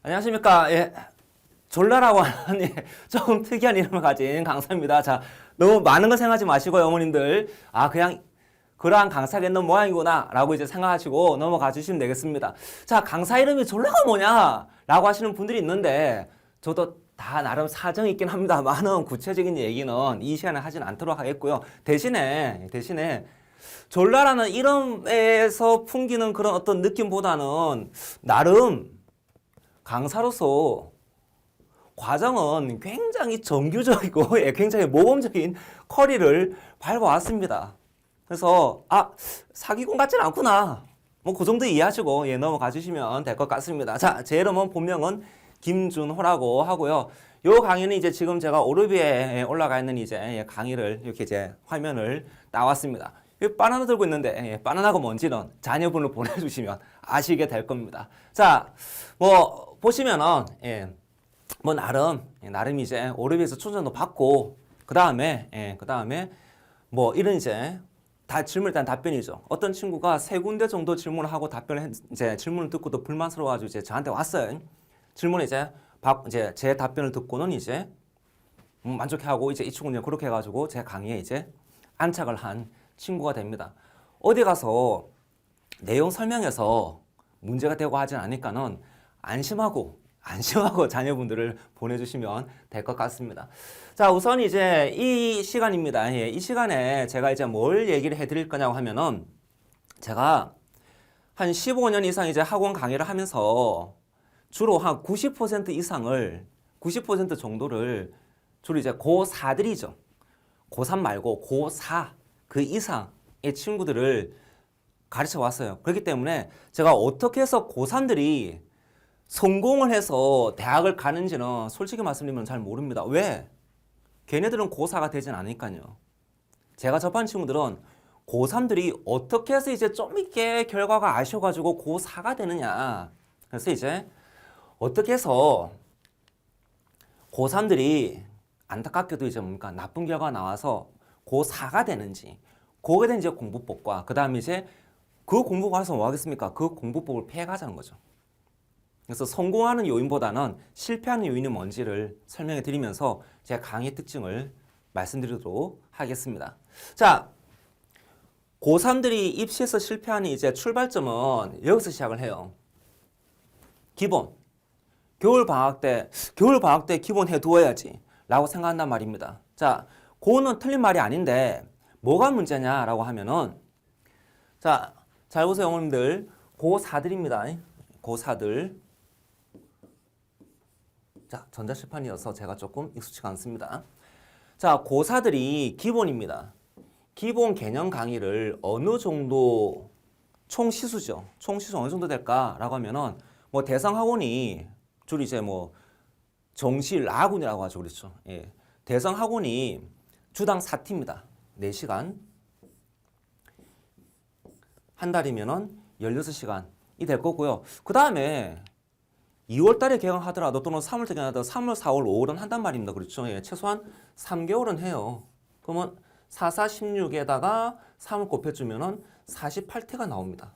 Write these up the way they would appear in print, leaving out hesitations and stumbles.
안녕하십니까. 예, 졸라라고 하는 조금 특이한 이름을 가진 강사입니다. 자, 너무 많은 거 생각하지 마시고요, 어머님들. 아, 그냥 그러한 강사겠는 모양이구나 라고 이제 생각하시고 넘어가 주시면 되겠습니다. 자, 강사 이름이 졸라가 뭐냐? 라고 하시는 분들이 있는데 저도 다 나름 사정이 있긴 합니다만은 구체적인 얘기는 이 시간에 하진 않도록 하겠고요. 대신에 졸라라는 이름에서 풍기는 그런 어떤 느낌보다는 나름 강사로서 과정은 굉장히 정규적이고 굉장히 모범적인 커리를 밟아왔습니다. 그래서 사기꾼 같진 않구나. 뭐 그 정도 이해하시고 넘어가 주시면 될 것 같습니다. 자, 제 이름은 본명은 김준호라고 하고요. 요 강의는 이제 지금 제가 오르비에 올라가 있는 이제 강의를 이렇게 이제 화면을 따왔습니다. 이 바나나 들고 있는데 바나나가 뭔지는 자녀분을 보내주시면 아시게 될 겁니다. 자, 뭐 보시면은 뭐 나름 이제 오르비에서 초전도 받고 그 다음에 뭐 이런 이제 다 질문에 대한 답변이죠. 어떤 친구가 3군데 정도 질문을 하고 이제 질문을 듣고도 불만스러워가지고 이제 저한테 왔어요. 질문을 이제 제 답변을 듣고는 이제 만족해하고 이제 이 친구는 그렇게 해가지고 제 강의에 이제 안착을 한 친구가 됩니다. 어디 가서 내용 설명해서 문제가 되고 하진 않으니까는 안심하고 자녀분들을 보내주시면 될 것 같습니다. 자, 우선 이제 이 시간입니다. 이 시간에 제가 이제 뭘 얘기를 해드릴 거냐고 하면은 제가 한 15년 이상 이제 학원 강의를 하면서 주로 한 90% 이상을 90% 정도를 주로 이제 고4들이죠. 고3 말고 고4 그 이상의 친구들을 가르쳐 왔어요. 그렇기 때문에 제가 어떻게 해서 고3들이 성공을 해서 대학을 가는지는 솔직히 말씀드리면 잘 모릅니다. 왜? 걔네들은 고4가 되진 않으니까요. 제가 접한 친구들은 고3들이 어떻게 해서 이제 좀 있게 결과가 아쉬워가지고 고4가 되느냐. 그래서 이제 어떻게 해서 고3들이 안타깝게도 이제 뭡니까? 나쁜 결과가 나와서 고4가 되는지. 거기에 대한 이제 공부법과 그 다음에 이제 그 공부가 와서 뭐 하겠습니까? 그 공부법을 피해가자는 거죠. 그래서 성공하는 요인보다는 실패하는 요인이 뭔지를 설명해 드리면서 제가 강의 특징을 말씀드리도록 하겠습니다. 자, 고3들이 입시에서 실패하는 이제 출발점은 여기서 시작을 해요. 기본. 겨울방학 때 기본 해두어야지 라고 생각한단 말입니다. 자, 고는 틀린 말이 아닌데 뭐가 문제냐라고 하면은 자, 잘 보세요, 어머님들. 고4들입니다. 고4들. 자, 전자칠판이어서 제가 조금 익숙치가 않습니다. 자, 고4들이 기본입니다. 기본 개념 강의를 어느 정도 총시수죠. 총시수 어느 정도 될까라고 하면은 뭐 대상학원이 주로 이제 뭐 정시라군이라고 하죠. 그렇죠. 예. 대상학원이 주당 4티입니다. 4시간. 한 달이면은 16시간이 될 거고요. 그 다음에 2월 달에 개강하더라도 또는 3월 달에 개강하더라도 3월, 4월, 5월은 한단 말입니다. 그렇죠? 예, 최소한 3개월은 해요. 그러면 4, 4, 16에다가 3을 곱해주면은 48태가 나옵니다.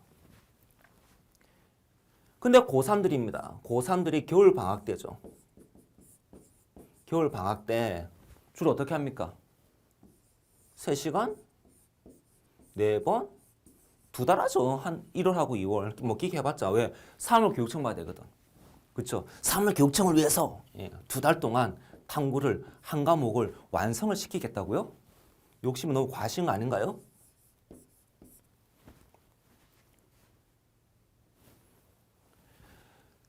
근데 고3들입니다. 고3들이 겨울 방학 때죠. 겨울 방학 때 주로 어떻게 합니까? 3시간? 4번? 2달 하죠. 한 1월하고 2월. 뭐 끼게 해봤자 왜? 3월 교육청 봐야 되거든. 그렇죠? 3월 교육청을 위해서 2달 동안 탐구를 한 과목을 완성을 시키겠다고요? 욕심이 너무 과신 거 아닌가요?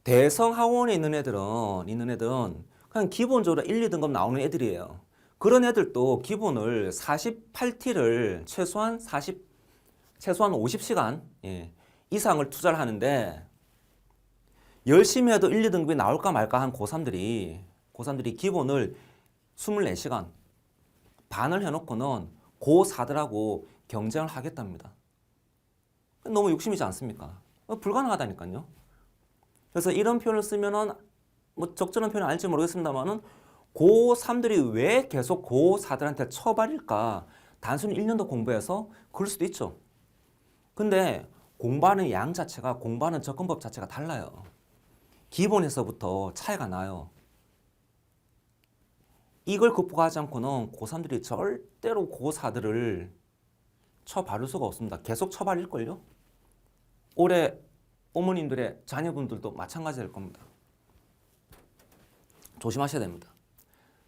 대성학원에 있는 애들은 그냥 기본적으로 1, 2등급 나오는 애들이에요. 그런 애들도 기본을 48T를 최소한 50시간 이상을 투자를 하는데 열심히 해도 1, 2등급이 나올까 말까 한 고3들이 기본을 24시간 반을 해놓고는 고4들하고 경쟁을 하겠답니다. 너무 욕심이지 않습니까? 불가능하다니까요. 그래서 이런 표현을 쓰면은 뭐 적절한 표현은 아닐지 모르겠습니다만은 고3들이 왜 계속 고4들한테 처발일까? 단순히 1년 더 공부해서 그럴 수도 있죠. 근데 공부하는 양 자체가 공부하는 접근법 자체가 달라요. 기본에서부터 차이가 나요. 이걸 극복하지 않고는 고3들이 절대로 고4들을 쳐바를 수가 없습니다. 계속 쳐바릴걸요? 올해 어머님들의 자녀분들도 마찬가지 될 겁니다. 조심하셔야 됩니다.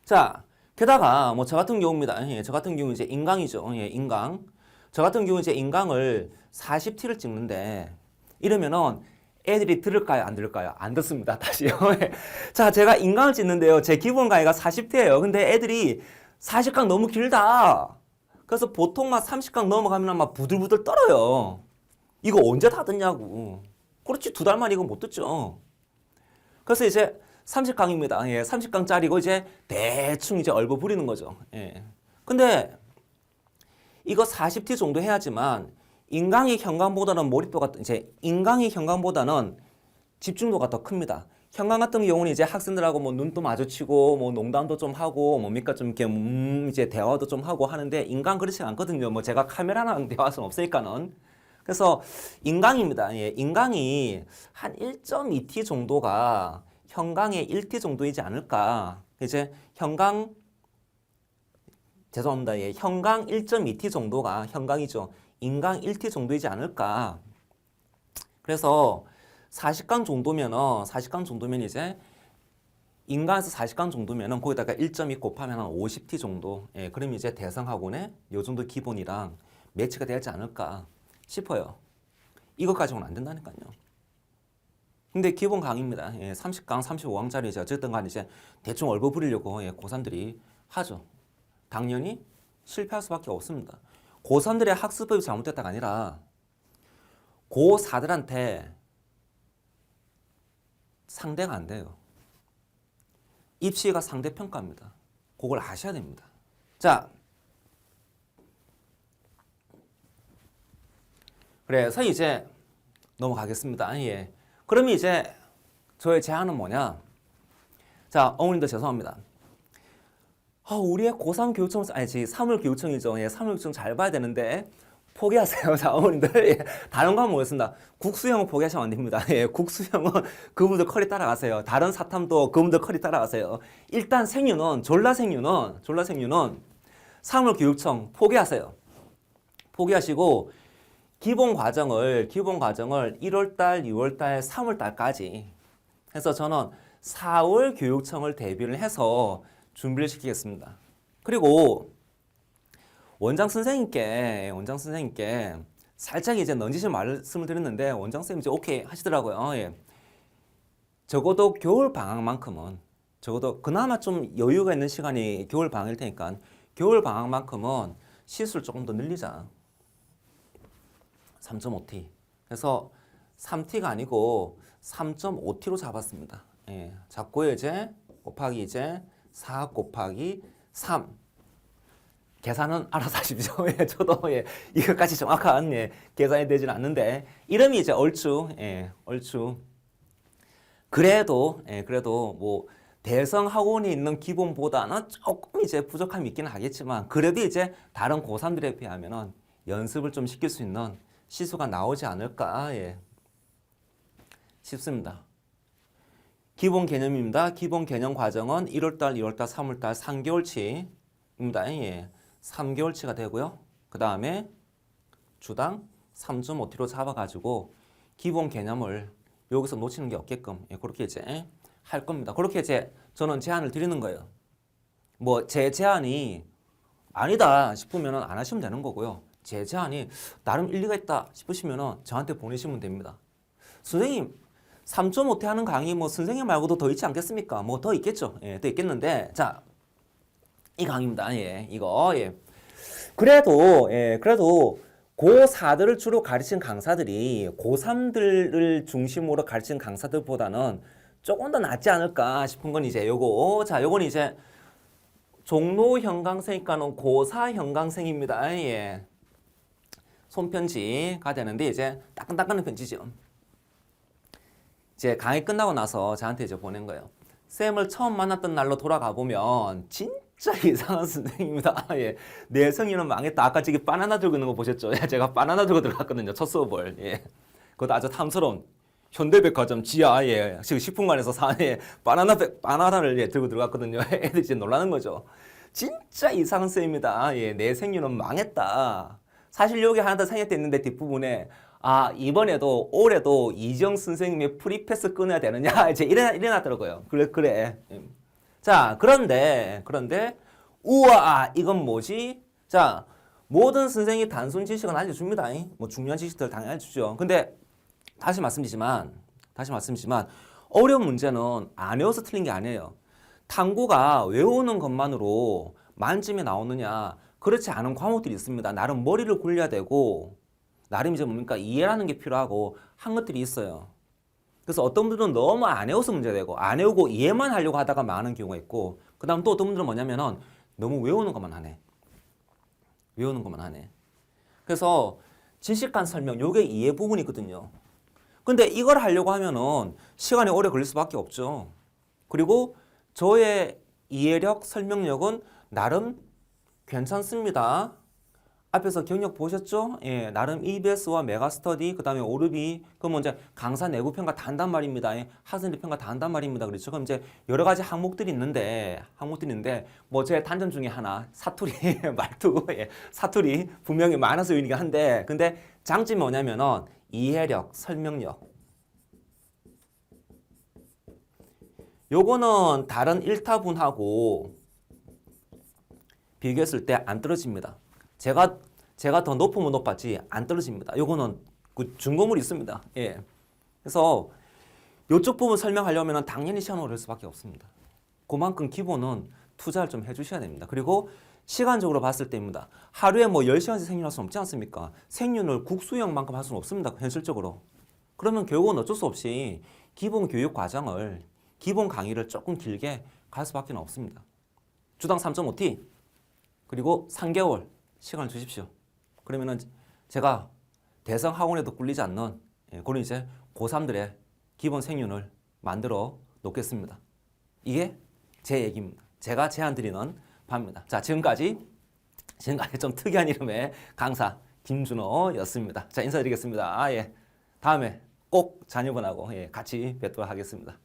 자, 게다가 뭐 저 같은 경우입니다. 예, 저 같은 경우 이제 인강이죠. 예, 인강. 저 같은 경우 이제 인강을 40T를 찍는데 이러면은 애들이 들을까요? 안 들을까요? 안 듣습니다. 다시요. 자, 제가 인강을 찍는데요. 제 기본 강의가 40T예요. 근데 애들이 40강 너무 길다. 그래서 보통 막 30강 넘어가면 막 부들부들 떨어요. 이거 언제 다 듣냐고. 그렇지, 2달만 이거 못 듣죠. 그래서 이제 30강입니다. 예, 30강짜리고 이제 대충 이제 얼버 부리는 거죠. 예. 근데 이거 40T 정도 해야지만 인강의 현강보다는 몰입도가 이제 인강의 현강보다는 집중도가 더 큽니다. 현강 같은 경우는 이제 학생들하고 뭐 눈도 마주치고 뭐 농담도 좀 하고 뭡니까 좀 이렇게 이제 대화도 좀 하고 하는데 인강 그렇지 않거든요. 뭐 제가 카메라랑 대화할 수는 없으니까는. 그래서 인강입니다. 예, 인강이 한 1.2T 정도가 현강의 1T 정도이지 않을까. 이제 현강 죄송합니다. 예, 현강 1.2T 정도가 현강이죠. 인강 1T 정도이지 않을까. 그래서 40강 정도면 이제 인강에서 40강 정도면은 거기다가 1.2 곱하면 한 50T 정도. 예, 그럼 이제 대상학원의 요 정도 기본이랑 매치가 되지 않을까 싶어요. 이것 가지고는 안 된다니까요. 근데 기본 강의입니다. 예, 30강, 35강짜리 이제 어쨌든 간에 이제 대충 얼버 부리려고 예, 고3들이 하죠. 당연히 실패할 수밖에 없습니다. 고3들의 학습법이 잘못됐다가 아니라 고4들한테 상대가 안 돼요. 입시가 상대평가입니다. 그걸 아셔야 됩니다. 자, 그래서 이제 넘어가겠습니다. 예. 그러면 이제 저의 제안은 뭐냐? 자, 어머님들 죄송합니다. 우리의 고3 교육청, 아니, 3월 교육청이죠. 예, 3월 교육청 잘 봐야 되는데, 포기하세요. 자, 어머님들. 예, 다른 거 모르겠습니다. 국수형은 포기하시면 안 됩니다. 예, 국수형은 그분들 커리 따라가세요. 다른 사탐도 그분들 커리 따라가세요. 일단 졸라생유는 3월 교육청 포기하세요. 포기하시고, 기본 과정을 1월달, 6월달, 3월달까지 해서 저는 4월 교육청을 대비를 해서 준비를 시키겠습니다. 그리고 원장 선생님께 살짝 이제 넌지시 말씀을 드렸는데 원장 선생님 이제 오케이 하시더라고요. 예. 적어도 겨울 방학만큼은 적어도 그나마 좀 여유가 있는 시간이 겨울 방학일 테니까 겨울 방학만큼은 시수를 조금 더 늘리자. 3.5T. 그래서 3T가 아니고 3.5T로 잡았습니다. 예. 잡고 이제 곱하기 이제 4 곱하기 3. 계산은 알아서 하십시오. 예, 저도 예, 이것까지 정확한 예, 계산이 되지는 않는데 이름이 이제 얼추 그래도 뭐 대성 학원이 있는 기본보다는 조금 이제 부족함이 있기는 하겠지만 그래도 이제 다른 고3들에 비하면은 연습을 좀 시킬 수 있는 시수가 나오지 않을까 싶습니다. 기본 개념입니다. 기본 개념 과정은 1월달, 2월달, 3월달 3개월치입니다. 예. 3개월치가 되고요. 그 다음에 주당 3.5T로 잡아가지고 기본 개념을 여기서 놓치는 게 없게끔 그렇게 이제 할 겁니다. 그렇게 이제 저는 제안을 드리는 거예요. 뭐 제 제안이 아니다 싶으면 안 하시면 되는 거고요. 제 제안이 나름 일리가 있다 싶으시면 저한테 보내시면 됩니다. 선생님 3.5T 하는 강의 뭐 선생님 말고도 더 있지 않겠습니까? 뭐 더 있겠죠. 예, 더 있겠는데 자, 이 강의입니다. 예, 이거 예. 그래도 고4들을 주로 가르친 강사들이 고3들을 중심으로 가르친 강사들보다는 조금 더 낫지 않을까 싶은 건 이제 요거. 자, 요건 이제 종로 현강생이니까는 고4 현강생입니다. 예. 손편지가 되는데 이제 따끈따끈한 편지죠. 이제 강의 끝나고 나서 저한테 이제 보낸 거예요. 쌤을 처음 만났던 날로 돌아가 보면 진짜 이상한 선생님입니다. 예. 내 성의는 망했다. 아까 저기 바나나 들고 있는 거 보셨죠? 제가 바나나 들고 들어갔거든요. 첫 수업을. 예. 그것도 아주 탐스러운. 현대백화점 지하에 지금 식품관에서 사는 바나나를 들고 들어갔거든요. 애들 진짜 놀라는 거죠. 진짜 이상한 쌤입니다. 예, 내 생유는 망했다. 사실 여기 하나 더 생략돼 있는데 뒷부분에 이번에도 올해도 이정 선생님의 프리패스 끊어야 되느냐 이제 이래놨더라고요. 그래. 자, 그런데 우와 이건 뭐지? 자, 모든 선생이 단순 지식은 알려줍니다. 뭐 중요한 지식들 당연히 알려주죠. 근데 다시 말씀드리지만 어려운 문제는 안 외워서 틀린 게 아니에요. 탐구가 외우는 것만으로 만점이 나오느냐, 그렇지 않은 과목들이 있습니다. 나름 머리를 굴려야 되고 나름 이제 뭡니까 이해라는 게 필요하고 한 것들이 있어요. 그래서 어떤 분들은 너무 안 외워서 문제가 되고 안 외우고 이해만 하려고 하다가 많은 경우가 있고, 그 다음 또 어떤 분들은 뭐냐면은 너무 외우는 것만 하네. 그래서 지식간 설명 요게 이해 부분이거든요. 근데 이걸 하려고 하면은 시간이 오래 걸릴 수밖에 없죠. 그리고 저의 이해력, 설명력은 나름 괜찮습니다. 앞에서 경력 보셨죠? 예, 나름 EBS와 메가스터디, 그 다음에 오르비, 그러면 이제 강사 내부 평가 다 한단 말입니다. 예, 학생들 평가 다 한단 말입니다. 그렇죠? 그럼 이제 여러 가지 항목들이 있는데, 뭐 제 단점 중에 하나, 사투리, 말투, 예, 사투리 분명히 많아서 요인이긴 한데, 근데 장점이 뭐냐면은 이해력, 설명력. 요거는 다른 1타분하고 비교했을 때 안 떨어집니다. 제가 더 높으면 높았지 안 떨어집니다. 요거는 그 증거물이 있습니다. 예. 그래서 요쪽 부분 설명하려면 당연히 시간을 올 수밖에 없습니다. 그만큼 기본은 투자를 좀 해주셔야 됩니다. 그리고 시간적으로 봤을 때입니다. 하루에 뭐 10시간씩 생윤할 수는 없지 않습니까? 생윤을 국수형만큼 할 수는 없습니다. 현실적으로. 그러면 결국은 어쩔 수 없이 기본 교육 과정을, 기본 강의를 조금 길게 갈 수밖에 없습니다. 주당 3.5T 그리고 3개월 시간을 주십시오. 그러면은 제가 대성 학원에도 꿀리지 않는 그런 이제 고3들의 기본 생윤을 만들어 놓겠습니다. 이게 제 얘기입니다. 제가 제안 드리는 바입니다. 자, 지금까지 좀 특이한 이름의 강사 김준호였습니다. 자, 인사드리겠습니다. 예. 다음에 꼭 자녀분하고 같이 뵙도록 하겠습니다.